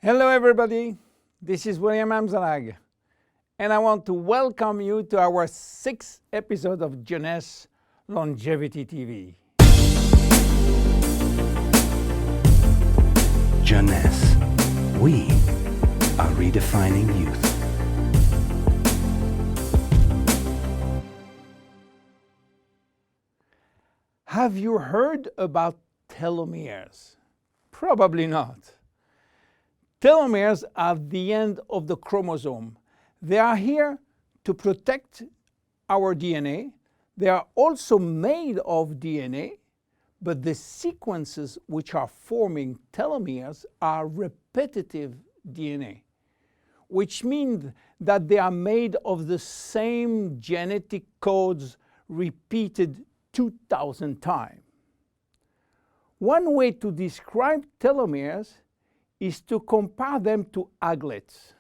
Hello everybody, this is William Amzalag, and I want to welcome you to our 6th episode of Jeunesse Longevity TV. Jeunesse, we are redefining youth. Have you heard about telomeres? Probably not. Telomeres are the end of the chromosome. They are here to protect our DNA. They are also made of DNA, but the sequences which are forming telomeres are repetitive DNA, which means that they are made of the same genetic codes repeated 2,000 times. One way to describe telomeres is to compare them to aglets.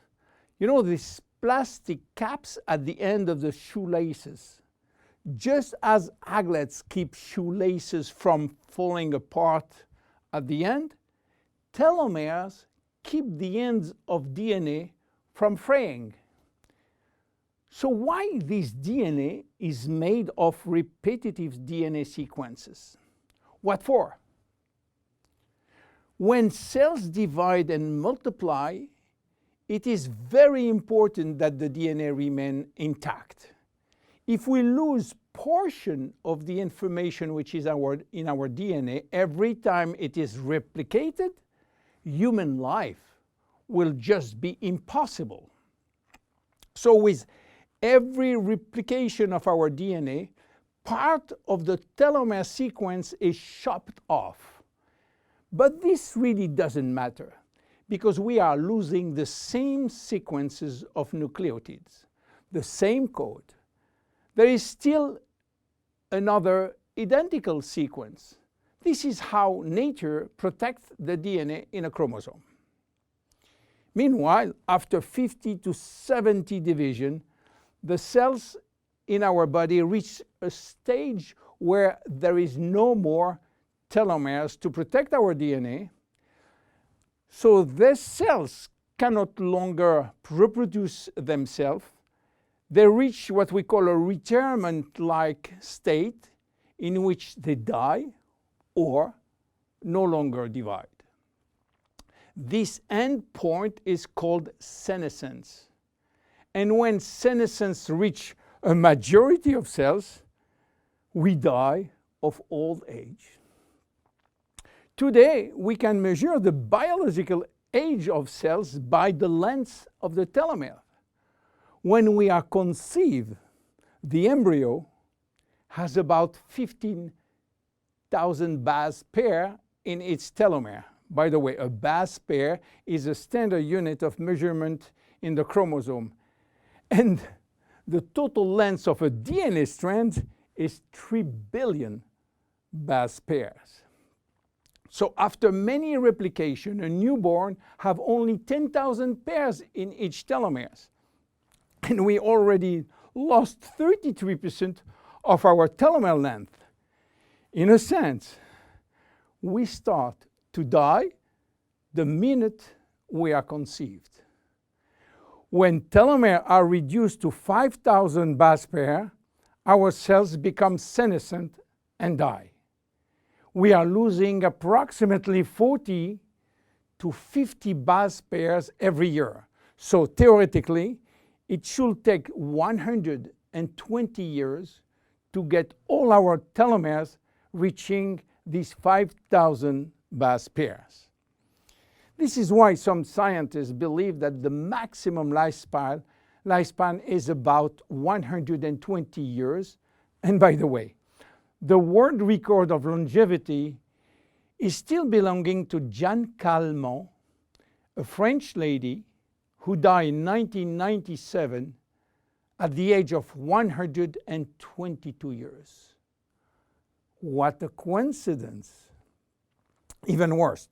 You know, these plastic caps at the end of the shoelaces. Just as aglets keep shoelaces from falling apart at the end, telomeres keep the ends of DNA from fraying. So why this DNA is made of repetitive DNA sequences? What for? When cells divide and multiply, it is very important that the DNA remain intact. If we lose portion of the information which is in our DNA every time it is replicated, human life will just be impossible. So with every replication of our DNA, part of the telomere sequence is chopped off. But this really doesn't matter because we are losing the same sequences of nucleotides, the same code. There is still another identical sequence. This is how nature protects the DNA in a chromosome. Meanwhile, after 50 to 70 division, the cells in our body reach a stage where there is no more telomeres to protect our DNA. So these cells cannot longer reproduce themselves. They reach what we call a retirement-like state in which they die or no longer divide. This end point is called senescence. And when senescence reaches a majority of cells, we die of old age. Today, we can measure the biological age of cells by the length of the telomere. When we are conceived, the embryo has about 15,000 base pair in its telomere. By the way, a base pair is a standard unit of measurement in the chromosome. And the total length of a DNA strand is 3 billion base pairs. So after many replication, a newborn have only 10,000 pairs in each telomeres. And we already lost 33% of our telomere length. In a sense, we start to die the minute we are conceived. When telomeres are reduced to 5,000 base pairs, our cells become senescent and die. We are losing approximately 40 to 50 base pairs every year. So theoretically, it should take 120 years to get all our telomeres reaching these 5,000 base pairs. This is why some scientists believe that the maximum lifespan is about 120 years. And by the way, the world record of longevity is still belonging to Jeanne Calment, a French lady who died in 1997 at the age of 122 years. What a coincidence! Even worse,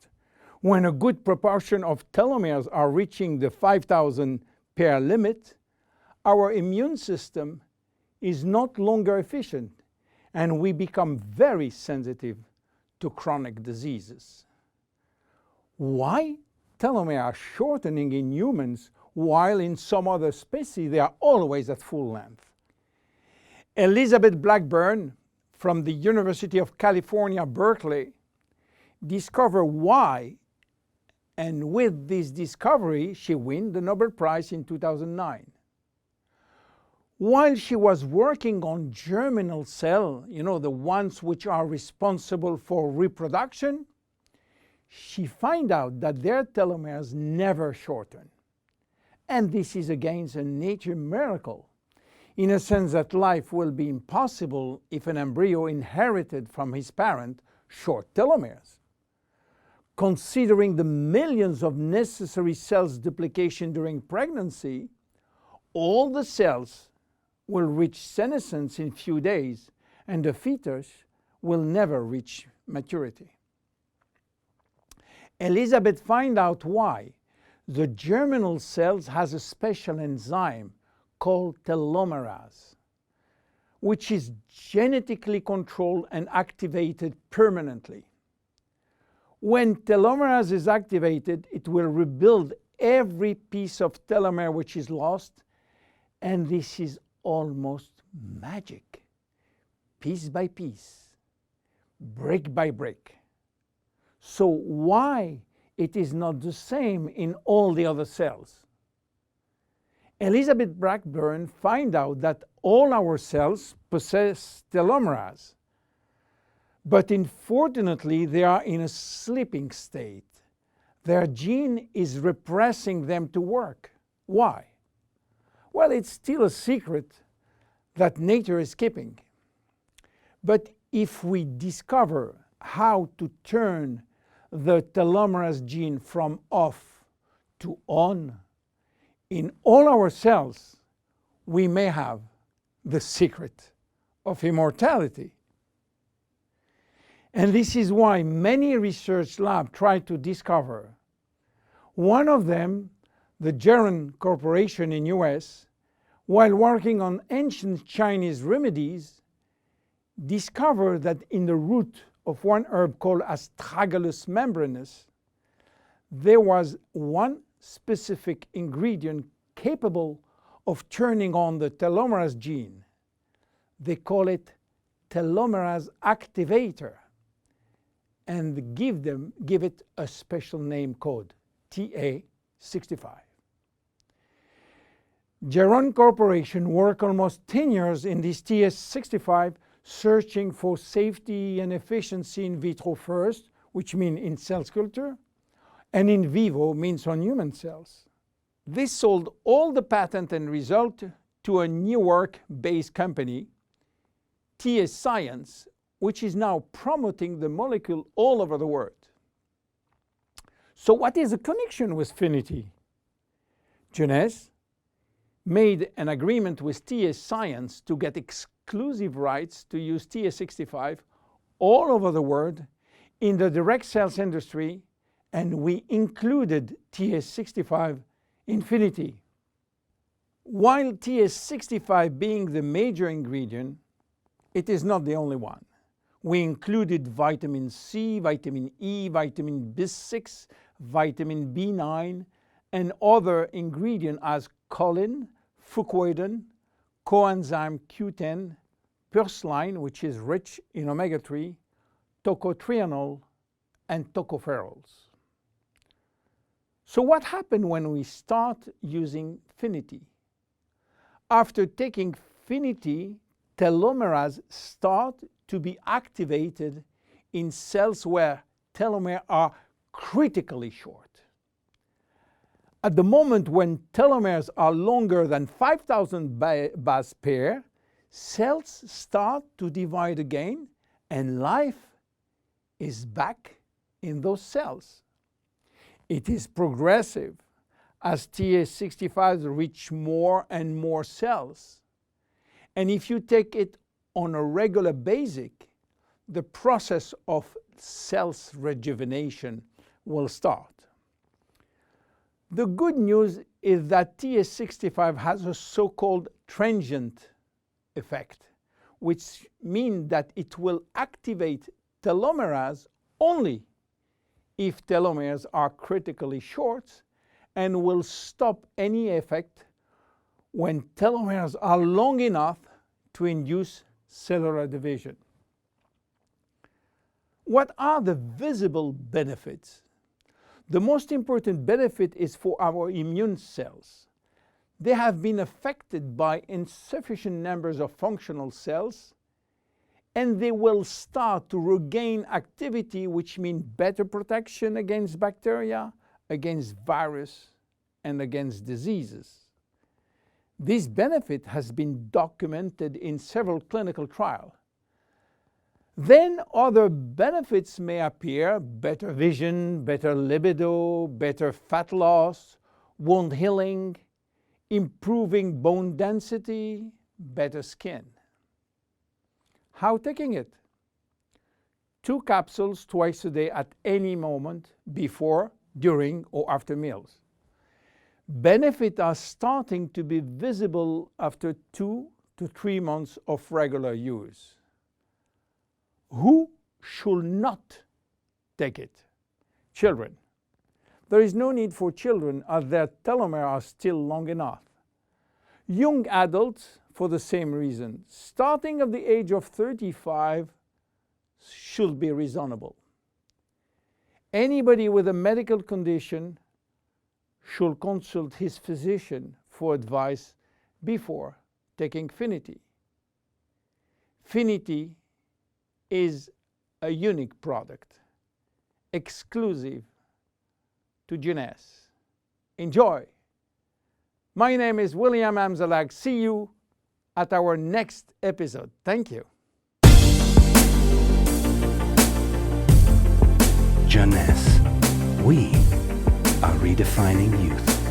when a good proportion of telomeres are reaching the 5,000 pair limit, our immune system is not longer efficient, and we become very sensitive to chronic diseases. Why telomeres are shortening in humans, while in some other species they are always at full length. Elizabeth Blackburn from the University of California, Berkeley, discovered why, and with this discovery she won the Nobel Prize in 2009. While she was working on germinal cells, the ones which are responsible for reproduction, she found out that their telomeres never shorten. And this is again a nature miracle, in a sense that life will be impossible if an embryo inherited from his parent short telomeres. Considering the millions of necessary cells duplication during pregnancy, all the cells will reach senescence in few days, and the fetus will never reach maturity. Elizabeth found out why. The germinal cells has a special enzyme called telomerase, which is genetically controlled and activated permanently. When telomerase is activated, it will rebuild every piece of telomere which is lost, and this is almost magic. Piece by piece, brick by brick. So why it is not the same in all the other cells? Elizabeth Blackburn found out that all our cells possess telomerase, but unfortunately they are in a sleeping state. Their gene is repressing them to work. Why? Well, it's still a secret that nature is keeping. But if we discover how to turn the telomerase gene from off to on in all our cells, we may have the secret of immortality. And this is why many research labs try to discover. One of them, the Jeunesse Corporation in US, while working on ancient Chinese remedies, discovered that in the root of one herb called Astragalus membranus, there was one specific ingredient capable of turning on the telomerase gene. They call it telomerase activator, and give it a special name code, TA65. Jeunesse Corporation worked almost 10 years in this TA65, searching for safety and efficiency in vitro first, which means in cell culture, and in vivo means on human cells. This sold all the patent and result to a New York-based company, TA Science, which is now promoting the molecule all over the world. So what is the connection with Finiti? Jeunesse made an agreement with TA Science to get exclusive rights to use TA65 all over the world in the direct cells industry, and we included TA65 in Finiti. While TA65 being the major ingredient, it is not the only one. We included vitamin C, vitamin E, vitamin B6, vitamin B9, and other ingredients as choline, fucoidan, coenzyme Q10, purslane, which is rich in omega-3, tocotrienol, and tocopherols. So what happened when we start using Finiti? After taking Finiti, telomerase start to be activated in cells where telomeres are critically short. At the moment when telomeres are longer than 5,000 base pair, cells start to divide again, and life is back in those cells. It is progressive as TA65 reach more and more cells. And if you take it on a regular basis, the process of cells rejuvenation will start. The good news is that TA65 has a so-called transient effect, which means that it will activate telomerase only if telomeres are critically short and will stop any effect when telomeres are long enough to induce cellular division. What are the visible benefits? The most important benefit is for our immune cells. They have been affected by insufficient numbers of functional cells, and they will start to regain activity, which means better protection against bacteria, against virus, and against diseases. This benefit has been documented in several clinical trials. Then other benefits may appear: better vision, better libido, better fat loss, wound healing, improving bone density, better skin. How taking it? 2 capsules twice a day at any moment, before, during, or after meals. Benefits are starting to be visible after 2 to 3 months of regular use. Who should not take it? Children. There is no need for children, as their telomeres are still long enough. Young adults, for the same reason, starting at the age of 35, should be reasonable. Anybody with a medical condition should consult his physician for advice before taking Finiti. Finiti is a unique product, exclusive to Jeunesse. Enjoy! My name is William Amzalag. See you at our next episode. Thank you. Jeunesse. We are redefining youth.